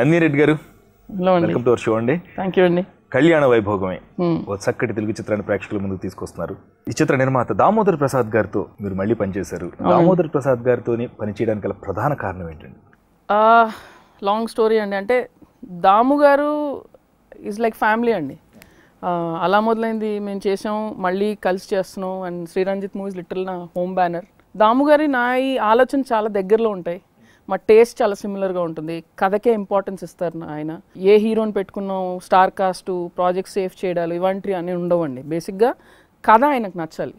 నందిని రెడ్డి గారు, welcome to our show అండి. Thank you అండి. కళ్యాణ వైభోగమే ఒక చక్కటి తెలుగు చిత్రాన్ని ప్రేక్షకుల ముందుకు తీసుకొస్తున్నారు. ఈ చిత్ర నిర్మాత దామోదర్ ప్రసాద్ గారితో మీరు మళ్ళీ పనిచేశారు. దామోదర్ ప్రసాద్ గారితో పనిచేయడానికి గల ప్రధాన కారణం ఏంటండి? లాంగ్ స్టోరీ అండి. అంటే దాము గారు ఈజ్ లైక్ ఫ్యామిలీ అండి. అలా మొదలైంది, మేము చేసాం, మళ్ళీ కలిసి చేస్తున్నాం. అండ్ శ్రీరంజిత్ మూవీస్ లిటిల్ నా హోమ్ బ్యానర్. దాము గారి నా ఈ ఆలోచన చాలా దగ్గరలో ఉంటాయి. మా టేస్ట్ చాలా సిమిలర్గా ఉంటుంది. కథకే ఇంపార్టెన్స్ ఇస్తారు ఆయన. ఏ హీరోని పెట్టుకున్నాం, స్టార్ కాస్ట్, ప్రాజెక్ట్ సేఫ్ చేయడాలు ఇవంటివి అన్నీ ఉండవండి. బేసిక్గా కథ ఆయనకు నచ్చాలి.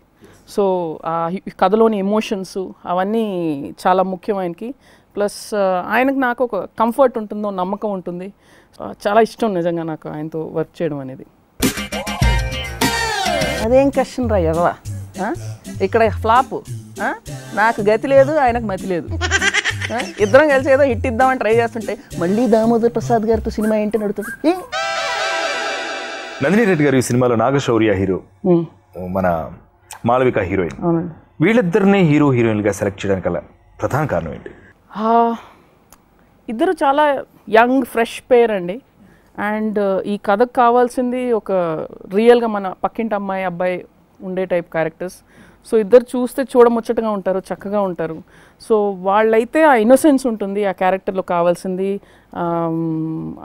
సో ఆ కథలోని ఎమోషన్స్ అవన్నీ చాలా ముఖ్యం ఆయనకి. ప్లస్ ఆయనకు నాకు ఒక కంఫర్ట్ ఉంటుందో, నమ్మకం ఉంటుంది. చాలా ఇష్టం నిజంగా నాకు ఆయనతో వర్క్ చేయడం అనేది. అదేం క్వశ్చన్ రా ఎదవా, ఇక్కడ ఫ్లాప్. నాకు గతి లేదు, ఆయనకు మతి లేదు. ఇద్దరం కలిసి ఏదో హిట్ ఇద్దామని ట్రై చేస్తుంటే మళ్ళీ దామోదర్ ప్రసాద్ గారితో సినిమా ఏంటి నడుతుంది. నందిని రెడ్డి గారు ఈ సినిమాలో నాగశౌర్య హీరో, మన మాళవిక హీరోయిన్, వీళ్ళిద్దరిని హీరో హీరోయిన్గా సెలెక్ట్ చేయడానికి గల ప్రధాన కారణం ఏంటి? ఇద్దరు చాలా యంగ్ ఫ్రెష్ పేర్ అండి. అండ్ ఈ కథకు కావాల్సింది ఒక రియల్గా మన పక్కింటి అమ్మాయి అబ్బాయి ఉండే టైప్ క్యారెక్టర్స్. సో ఇద్దరు చూస్తే చూడముచ్చటగా ఉంటారు, చక్కగా ఉంటారు. సో వాళ్ళైతే ఆ ఇన్నోసెన్స్ ఉంటుంది ఆ క్యారెక్టర్లో కావాల్సింది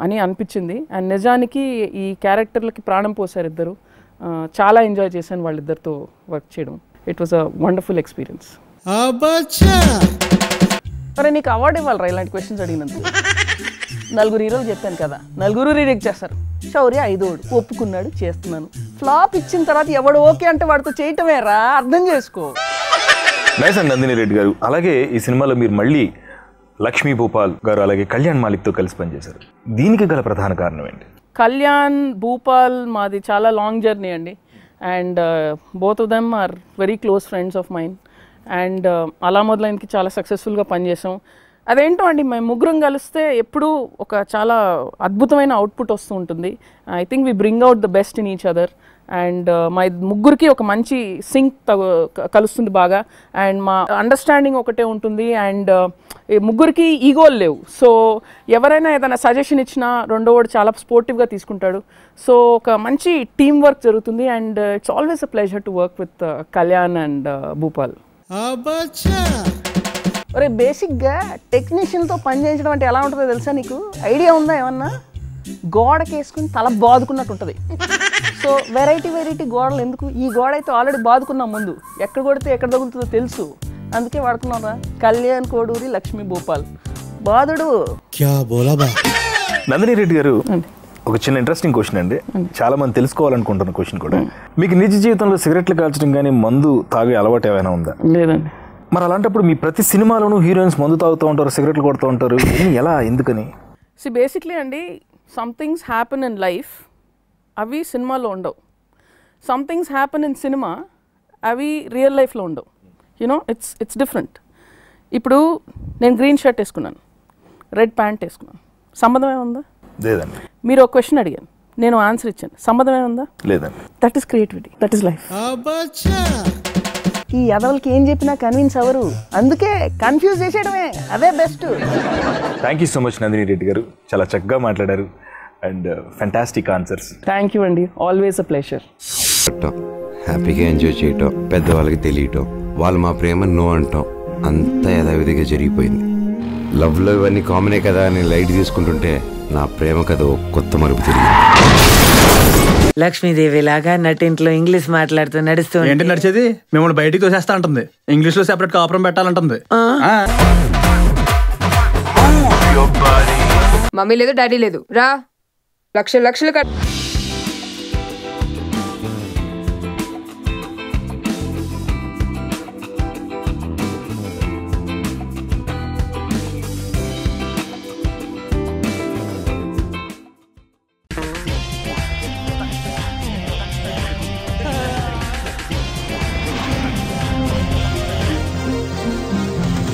అని అనిపించింది. అండ్ నిజానికి ఈ క్యారెక్టర్లకి ప్రాణం పోసారు ఇద్దరు. చాలా ఎంజాయ్ చేశాను వాళ్ళిద్దరితో వర్క్ చేయడం. It was a wonderful experience. మరి నీకు అవార్డు ఇవ్వాలరా ఇలాంటి క్వశ్చన్స్ అడిగినందుకు. 4 హీరోలు చెప్పాను కదా, 4 రిజెక్ట్ చేస్తారు. శౌర్య 5వ ఒప్పుకున్నాడు, చేస్తున్నాను. ఫ్లాప్ ఇచ్చిన తర్వాత ఎవడు ఓకే అంటే వాడితో చేయటమేరా, అర్థం చేసుకో. నైస్ అండి నందిని రెడ్డి గారు. అలాగే ఈ సినిమాలో మీరు మళ్ళీ లక్ష్మీ భూపాల్ గారు అలాగే కళ్యాణ్ మాలిక్తో కలిసి పనిచేశారు. దీనికి గల ప్రధాన కారణం ఏంటి? కళ్యాణ్ భూపాల్ మాది చాలా లాంగ్ జర్నీ అండి. And both of them are very close friends of mine. And అలా మొదలైనకి చాలా సక్సెస్ఫుల్గా పనిచేసాం. అదేంటో అండి, మేము ముగ్గురం కలిస్తే ఎప్పుడూ ఒక చాలా అద్భుతమైన అవుట్పుట్ వస్తూ ఉంటుంది. I think we bring out the best in each other. And మా ముగ్గురికి ఒక మంచి సింక్ కలుస్తుంది బాగా. అండ్ మా అండర్స్టాండింగ్ ఒకటే ఉంటుంది. అండ్ ముగ్గురికి ఈగోలు లేవు. సో ఎవరైనా ఏదైనా సజెషన్ ఇచ్చినా రెండోవాడు చాలా స్పోర్టివ్గా తీసుకుంటాడు. సో ఒక మంచి టీమ్ వర్క్ జరుగుతుంది. And it's always a pleasure to work with Kalyan and Bhupal. ఒరే, బేసిక్గా టెక్నీషియన్తో పని చేయించడం అంటే ఎలా ఉంటుందో తెలుసా నీకు? ఐడియా ఉందా ఏమన్నా? గోడకి వేసుకుని తల బాదుకున్నట్టు ఉంటుంది. సో వెరైటీ గోడలు ఎందుకు? ఈ గోడ అయితే ఆల్రెడీ బాదుకున్నాం ముందు. ఎక్కడ కొడితే ఎక్కడ తగులుతుందో తెలుసు, అందుకే వాడుకున్నారా. కళ్యాణ్ కోడూరి లక్ష్మీ భూపాల్ బాదుడు. నందిని రెడ్డి గారు, ఒక చిన్న ఇంట్రెస్టింగ్ క్వశ్చన్ అండి. చాలా మంది తెలుసుకోవాలనుకుంటున్న క్వశ్చన్ కూడా. మీకు నిజ జీవితంలో సిగరెట్లు కాల్చడం కానీ మందు తాగే అలవాటు ఏమైనా ఉందా? లేదండి. మరి అలాంటప్పుడు మీ ప్రతి సినిమాలోనూ హీరోయిన్స్ మందు తాగుతూ ఉంటారు, సిగరెట్లు కొడుతూ ఉంటారు, ఎలా, ఎందుకని? బేసిక్లీ అండి, సంథింగ్స్ హ్యాపెన్ ఇన్ లైఫ్, అవి సినిమాలో ఉండవు. సంథింగ్స్ హ్యాపెన్ ఇన్ సినిమా, అవి రియల్ లైఫ్లో ఉండవు. You know, it's different. ఇప్పుడు నేను గ్రీన్ షర్ట్ వేసుకున్నాను, రెడ్ ప్యాంట్ వేసుకున్నాను, సంబంధం ఏముందా? లేదండి. మీరు ఒక క్వశ్చన్ అడిగాను, నేను ఆన్సర్ ఇచ్చాను, సంబంధం ఏముందా? లేదండి. That is creativity, that is life. ఈ అదవులకి ఏం చెప్పినా కన్విన్స్ అవరు, అందుకే కన్ఫ్యూజ్ చేసేయడమే, అదే best. Thank you so much Nandini Reddy గారు, చాలా చక్కగా మాట్లాడారు and fantastic answers. Thank you అండి, ఆల్వేస్ అ ప్లెజర్. హ్యాపీగా ఎంజాయ్ చేయటం, పెద్దవాళ్ళకి తెలియటం, వాళ్ళు మా ప్రేమ నో అంటాం, అంతా యథావిధిగా జరిగిపోయింది. లవ్లో ఇవన్నీ కామనే కదా అని లైట్ తీసుకుంటుంటే నా ప్రేమ కథ కొత్త మలుపు తిరిగింది. లక్ష్మీదేవి లాగా నటింట్లో ఇంగ్లీష్ మాట్లాడుతూ నడుస్తూ ఏంటి నడిచేది? మిమ్మల్ని బయటికి తోసేస్తా అంటుంది, ఇంగ్లీష్ లో సెపరేట్ కాపురం పెట్టాలంటుంది. మమ్మీ లేదు, డాడీ లేదు, రా, లక్షలు కట్.